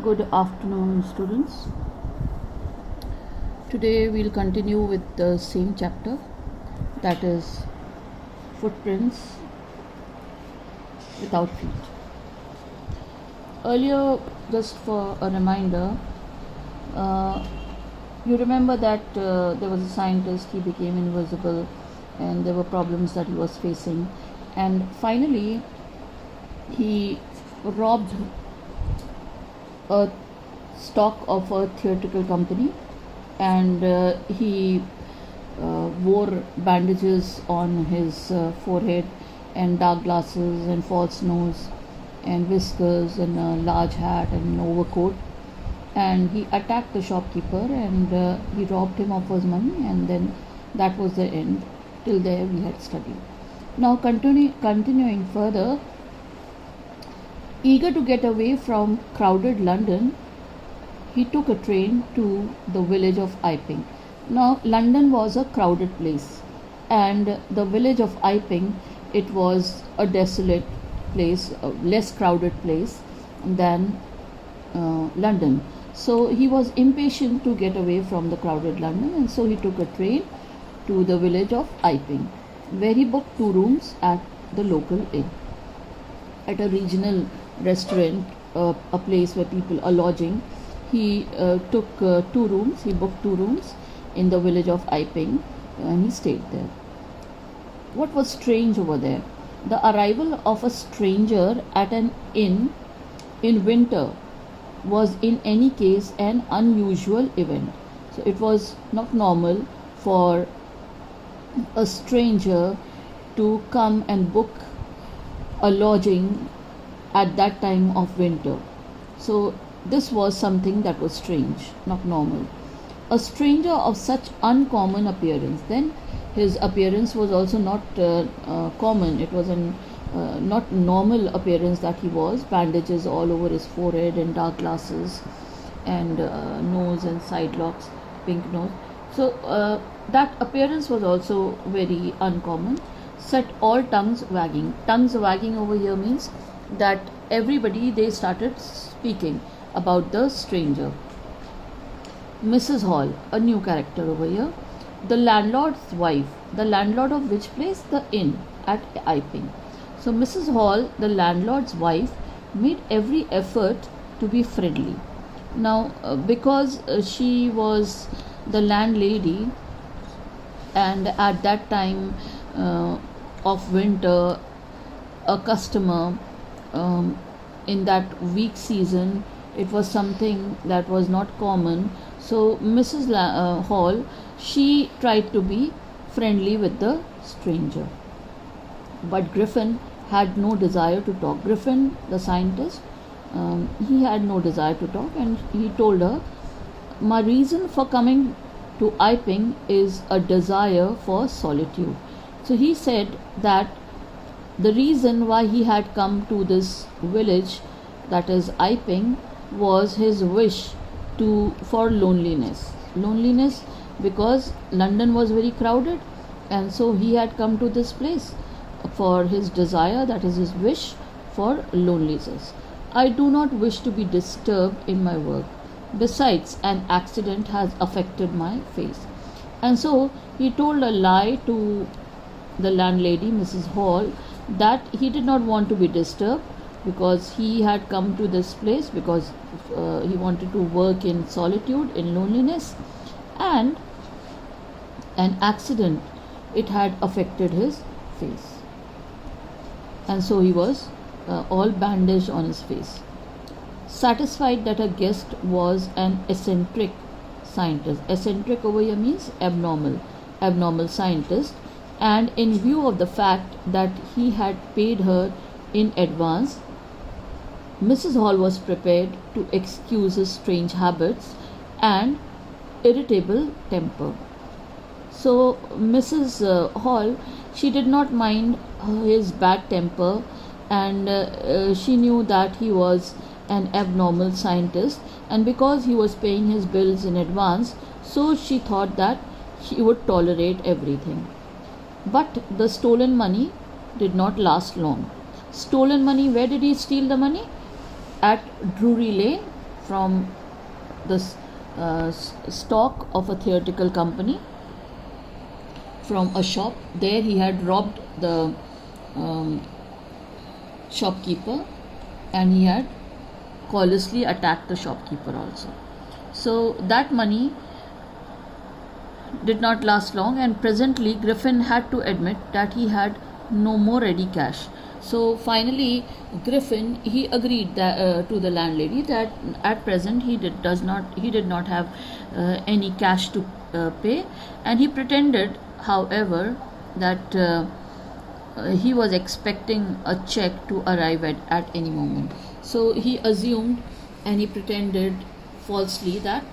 Good afternoon, students. Today we'll continue with the same chapter, that is footprints without feet. Earlier, just for a reminder, uh, you remember that there was a scientist, he became invisible, and there were problems that he was facing, and finally he robbed a stock of a theatrical company, and he wore bandages on his forehead, and dark glasses and false nose and whiskers and a large hat and an overcoat, and he attacked the shopkeeper, and he robbed him of his money, and then that was the end. Till there we had studied. Now continuing further, eager to get away from crowded London, he took a train to the village of Iping. Now, London was a crowded place, and the village of Iping, it was a desolate place, a less crowded place than London. So he was impatient to get away from the crowded London, and so he took a train to the village of Iping, where he booked 2 rooms at the local inn. At a regional restaurant, a place where people are lodging, he took 2 rooms. He booked 2 rooms in the village of Iping, and he stayed there. What was strange over there? The arrival of a stranger at an inn in winter was in any case an unusual event. So it was not normal for a stranger to come and book a lodging at that time of winter. So this was something that was strange, not normal. A stranger of such uncommon appearance. Then his appearance was also not common. It was an not normal appearance that he was. Bandages all over his forehead and dark glasses and nose and side locks, pink nose. So that appearance was also very uncommon. Set all tongues wagging. Tongues wagging over here means that everybody, they started speaking about the stranger. Mrs. Hall, a new character over here. The landlord's wife. The landlord of which place? The inn at Iping. So Mrs. Hall, the landlord's wife, made every effort to be friendly. Now, because she was the landlady, and at that time of winter, a customer in that weak season, it was something that was not common. So Mrs. Hall, she tried to be friendly with the stranger, but Griffin had no desire to talk. Griffin, the scientist, he had no desire to talk, and he told her, "My reason for coming to Iping is a desire for solitude." So he said that the reason why he had come to this village, that is Iping, was his wish for loneliness, because London was very crowded, and so he had come to this place for his desire, that is his wish for loneliness. "I do not wish to be disturbed in my work. Besides, an accident has affected my face." And so he told a lie to the landlady, Mrs. Hall, that he did not want to be disturbed, because he had come to this place because he wanted to work in solitude, in loneliness, and an accident, it had affected his face, and so he was all bandaged on his face. Satisfied that a guest was an eccentric scientist. Eccentric over here means abnormal scientist, and in view of the fact that he had paid her in advance, Mrs. Hall was prepared to excuse his strange habits and irritable temper. So Mrs. Hall, she did not mind his bad temper, and she knew that he was an abnormal scientist, and because he was paying his bills in advance, so she thought that she would tolerate everything. But the stolen money did not last long. Stolen money, where did he steal the money? At Drury Lane, from the stock of a theatrical company from a shop. There he had robbed the um, shopkeeper, and he had callously attacked the shopkeeper also. So that money did not last long, and presently Griffin had to admit that he had no more ready cash. So finally, Griffin, he agreed that, to the landlady, that at present he did not have any cash to pay, and he pretended, however, that he was expecting a check to arrive at any moment. So he assumed and he pretended falsely that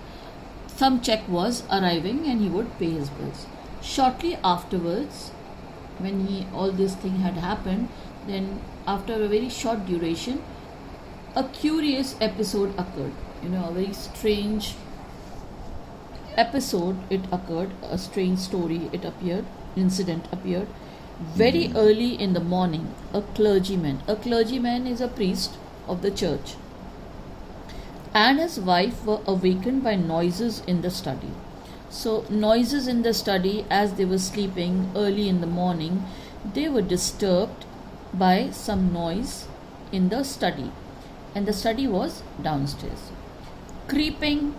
some check was arriving and he would pay his bills. Shortly afterwards, when all this thing had happened, then after a very short duration, a curious episode occurred. A very strange episode it occurred, a strange story incident appeared. Very early in the morning, a clergyman is a priest of the church, and his wife were awakened by noises in the study. So, noises in the study as they were sleeping early in the morning, they were disturbed by some noise in the study, and the study was downstairs. Creeping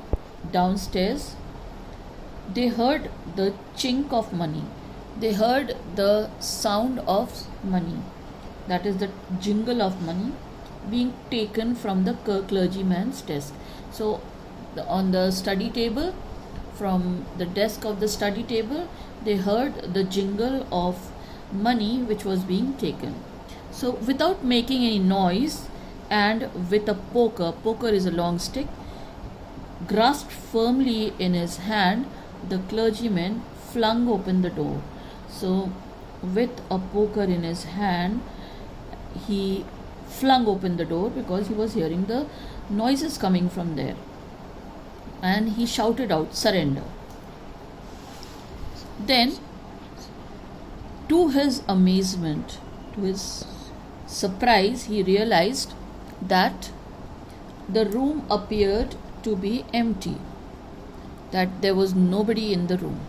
downstairs, they heard the chink of money. They heard the sound of money, that is the jingle of money, being taken from the clergyman's desk. So, on the study table, from the desk of the study table, they heard the jingle of money which was being taken. So, without making any noise, and with a poker is a long stick, grasped firmly in his hand, the clergyman flung open the door. So, with a poker in his hand, he flung open the door because he was hearing the noises coming from there, and he shouted out, "Surrender." Then, to his amazement, to his surprise, he realized that the room appeared to be empty, that there was nobody in the room.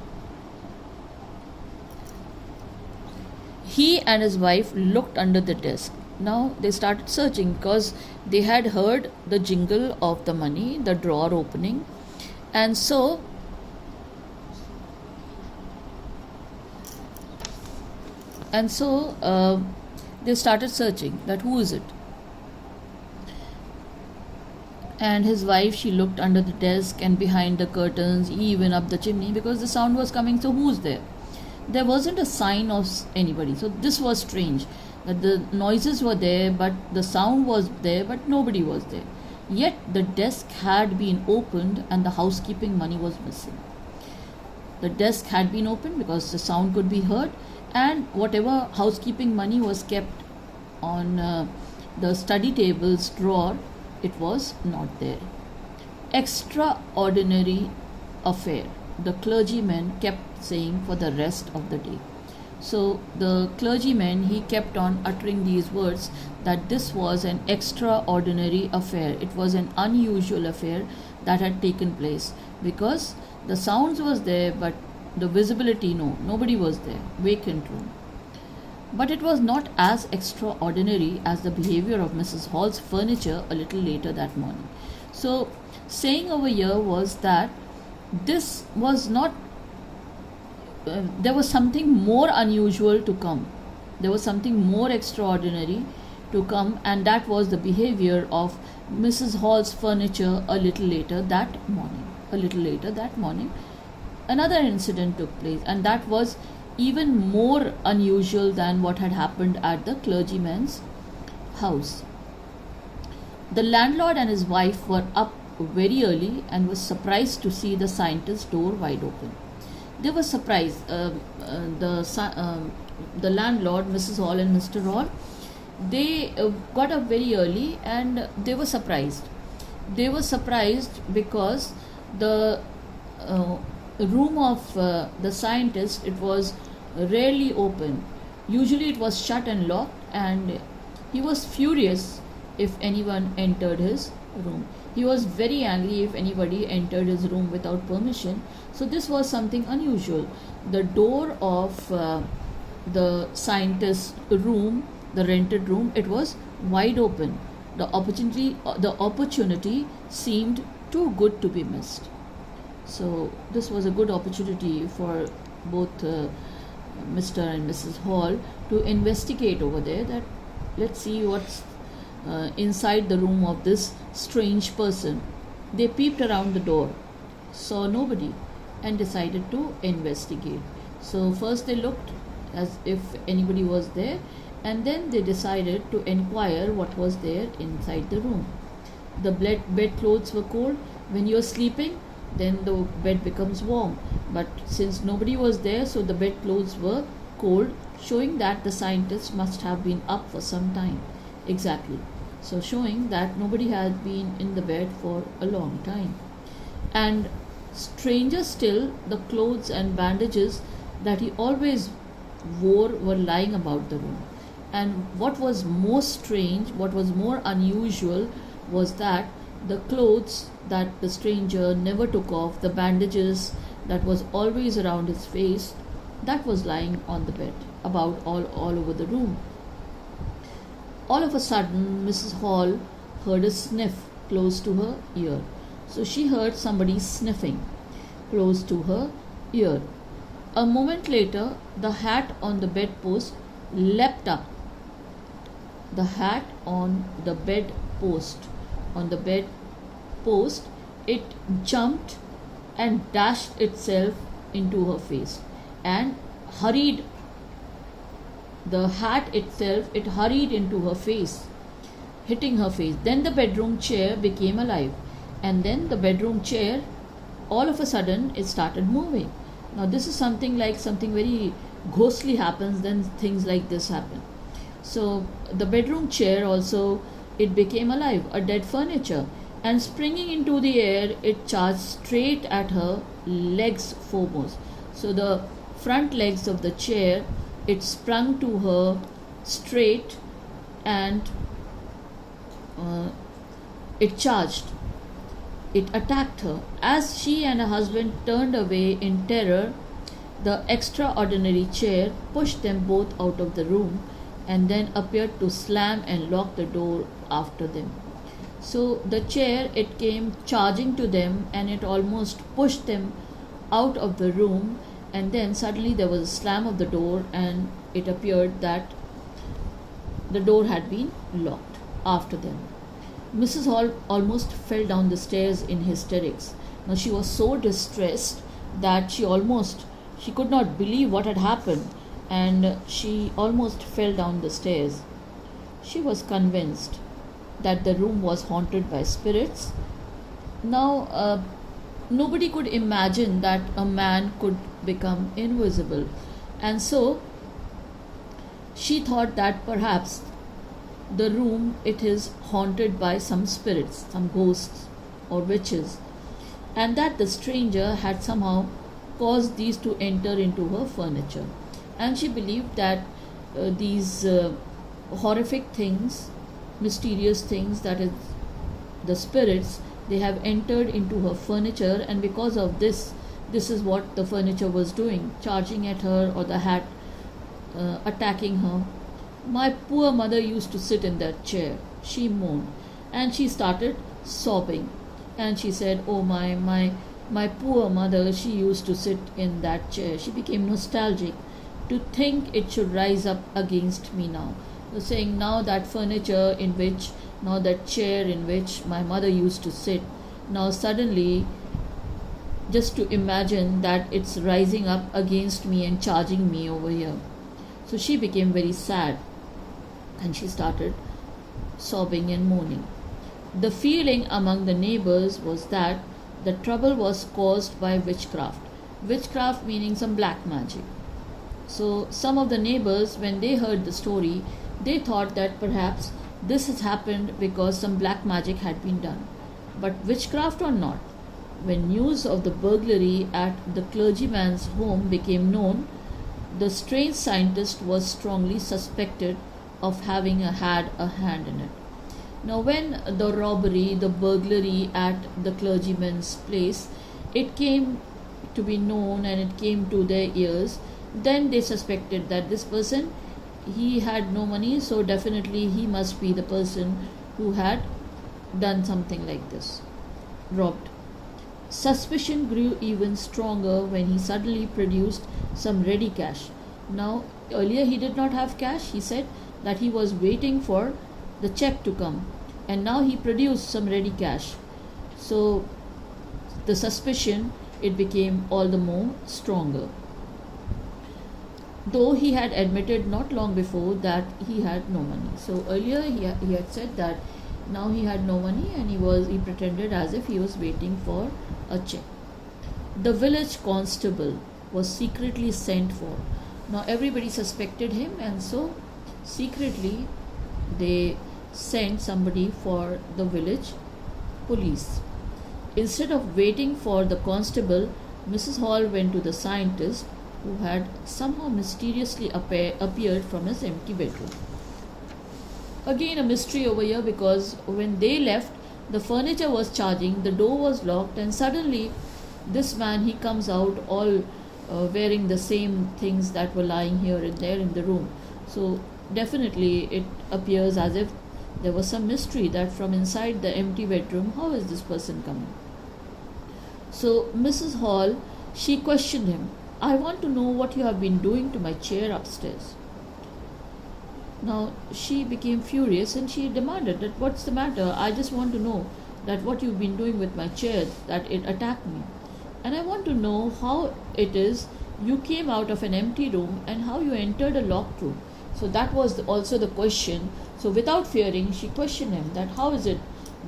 He and his wife looked under the desk. Now they started searching because they had heard the jingle of the money, the drawer opening, and so they started searching that who is it. And his wife, she looked under the desk and behind the curtains, even up the chimney, because the sound was coming. So who's there? There wasn't a sign of anybody. So this was strange, that the noises were there, but the sound was there, but nobody was there. Yet the desk had been opened and the housekeeping money was missing. The desk had been opened because the sound could be heard, and whatever housekeeping money was kept on the study table's drawer, it was not there. Extraordinary affair, the clergyman kept saying for the rest of the day. So the clergyman, he kept on uttering these words, that this was an extraordinary affair. It was an unusual affair that had taken place, because the sounds was there, but the visibility, no, nobody was there, vacant room. But it was not as extraordinary as the behavior of Mrs. Hall's furniture a little later that morning. So, saying over here was that this was not, there was something more unusual to come. There was something more extraordinary to come, and that was the behavior of Mrs. Hall's furniture a little later that morning. Another incident took place, and that was even more unusual than what had happened at the clergyman's house. The landlord and his wife were up very early and was surprised to see the scientist's door wide open. They were surprised. The landlord, Mrs. Hall and Mr. Hall, they got up very early and they were surprised. They were surprised because the room of the scientist, it was rarely open. Usually it was shut and locked, and he was furious if anyone entered his room. He was very angry if anybody entered his room without permission. So this was something unusual. The door of the scientist's room, the rented room, it was wide open. The opportunity seemed too good to be missed. So this was a good opportunity for both Mr. and Mrs. Hall to investigate over there. That let's see what's inside the room of this strange person. They peeped around the door, saw nobody, and decided to investigate. So first they looked as if anybody was there, and then they decided to inquire what was there inside the room. The bed clothes were cold. When you're sleeping, then the bed becomes warm. But since nobody was there, so the bed clothes were cold, showing that the scientists must have been up for some time. Exactly. So showing that nobody had been in the bed for a long time. And stranger still, the clothes and bandages that he always wore were lying about the room. And what was more strange, what was more unusual, was that the clothes that the stranger never took off, the bandages that was always around his face, that was lying on the bed, about all over the room. All of a sudden, Mrs. Hall heard a sniff close to her ear. So she heard somebody sniffing close to her ear. A moment later, the hat on the bedpost leapt up. The hat on the bedpost, it jumped and dashed itself into her face and hurried. The hat itself, it hurried into her face, hitting her face. Then the bedroom chair became alive, and then the bedroom chair, all of a sudden, it started moving. Now this is something very ghostly happens, then things like this happen. So the bedroom chair also, it became alive, a dead furniture, and springing into the air, it charged straight at her legs foremost. So the front legs of the chair, it sprung to her straight, and it charged. It attacked her. As she and her husband turned away in terror, the extraordinary chair pushed them both out of the room and then appeared to slam and lock the door after them. So the chair, it came charging to them and it almost pushed them out of the room, and then suddenly there was a slam of the door and it appeared that the door had been locked after them. Mrs. Hall almost fell down the stairs in hysterics. Now she was so distressed that she could not believe what had happened, and she almost fell down the stairs. She was convinced that the room was haunted by spirits. Now, nobody could imagine that a man could become invisible, and so she thought that perhaps the room, it is haunted by some spirits, some ghosts or witches, and that the stranger had somehow caused these to enter into her furniture. And she believed that these horrific things, mysterious things, that is the spirits, they have entered into her furniture, and because of this is what the furniture was doing, charging at her, or the hat attacking her. My poor mother used to sit in that chair, she moaned, and she started sobbing, and she said, oh my poor mother, she used to sit in that chair. She became nostalgic. To think it should rise up against me now. Saying now that furniture in which, now that chair in which my mother used to sit, now suddenly, just to imagine that it's rising up against me and charging me over here. So she became very sad and she started sobbing and moaning. The feeling among the neighbors was that the trouble was caused by witchcraft. Witchcraft meaning some black magic. So some of the neighbors, when they heard the story, they thought that perhaps this has happened because some black magic had been done. But witchcraft or not, when news of the burglary at the clergyman's home became known, the strange scientist was strongly suspected of having had a hand in it. Now, when the robbery, the burglary at the clergyman's place, it came to be known and it came to their ears, then they suspected that this person, he had no money, so definitely he must be the person who had done something like this, robbed. Suspicion grew even stronger when he suddenly produced some ready cash. Now, earlier he did not have cash. He said that he was waiting for the check to come, and now he produced some ready cash. So, the suspicion, it became all the more stronger. Though he had admitted not long before that he had no money. So earlier he had said that now he had no money, and he pretended as if he was waiting for a check. The village constable was secretly sent for. Now everybody suspected him, and so secretly they sent somebody for the village police. Instead of waiting for the constable, Mrs. Hall went to the scientist, who had somehow mysteriously appeared from his empty bedroom. Again, a mystery over here, because when they left, the furniture was charging, the door was locked, and suddenly this man, he comes out all wearing the same things that were lying here and there in the room. So definitely it appears as if there was some mystery, that from inside the empty bedroom, how is this person coming? So Mrs. Hall, she questioned him. I want to know what you have been doing to my chair upstairs. Now she became furious and she demanded that, what's the matter? I just want to know that what you've been doing with my chair, that it attacked me. And I want to know how it is you came out of an empty room and how you entered a locked room. So that was also the question. So without fearing, she questioned him that how is it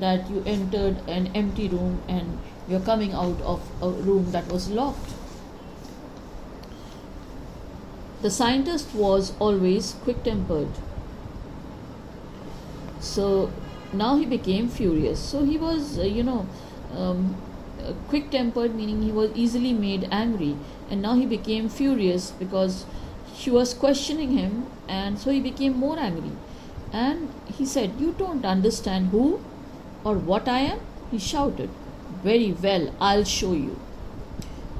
that you entered an empty room and you're coming out of a room that was locked? The scientist was always quick-tempered. So now he became furious. So he was, quick-tempered, meaning he was easily made angry. And now he became furious because she was questioning him, and so he became more angry. And he said, you don't understand who or what I am? He shouted. Very well, I'll show you.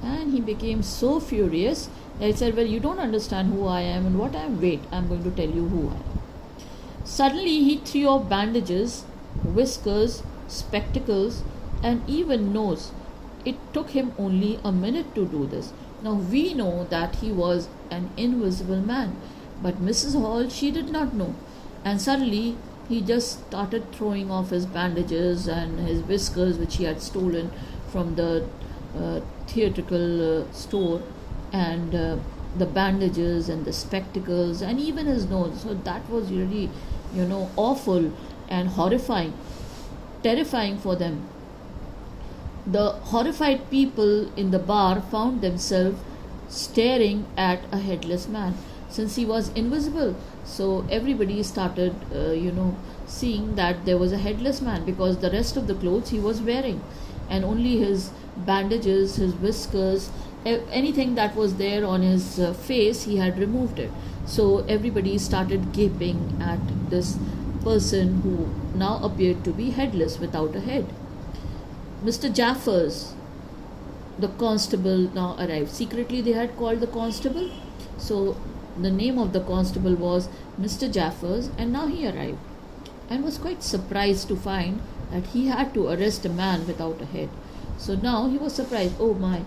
And he became so furious that he said, well, you don't understand who I am and what I am. Wait, I'm going to tell you who I am. Suddenly he threw off bandages, whiskers, spectacles, and even nose. It took him only a minute to do this. Now we know that he was an invisible man, but Mrs. Hall, she did not know. And suddenly he just started throwing off his bandages and his whiskers, which he had stolen from the theatrical store, and the bandages and the spectacles and even his nose. So that was really, awful and horrifying, terrifying for them. The horrified people in the bar found themselves staring at a headless man, since he was invisible. So everybody started, seeing that there was a headless man, because the rest of the clothes he was wearing, and only his bandages, his whiskers, anything that was there on his face, he had removed it. So everybody started gaping at this person who now appeared to be headless, without a head. Mr. Jaffers, the constable, now arrived. Secretly they had called the constable, so the name of the constable was Mr. Jaffers, and now he arrived and was quite surprised to find that he had to arrest a man without a head. So now he was surprised. Oh my,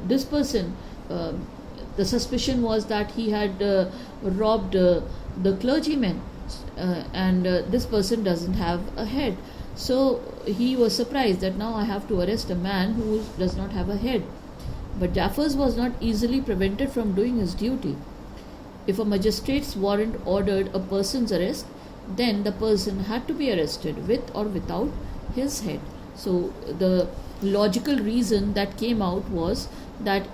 this person, the suspicion was that he had robbed the clergyman, and this person doesn't have a head. So he was surprised that now I have to arrest a man who does not have a head. But Jaffers was not easily prevented from doing his duty. If a magistrate's warrant ordered a person's arrest, then the person had to be arrested with or without his head. So the logical reason that came out was that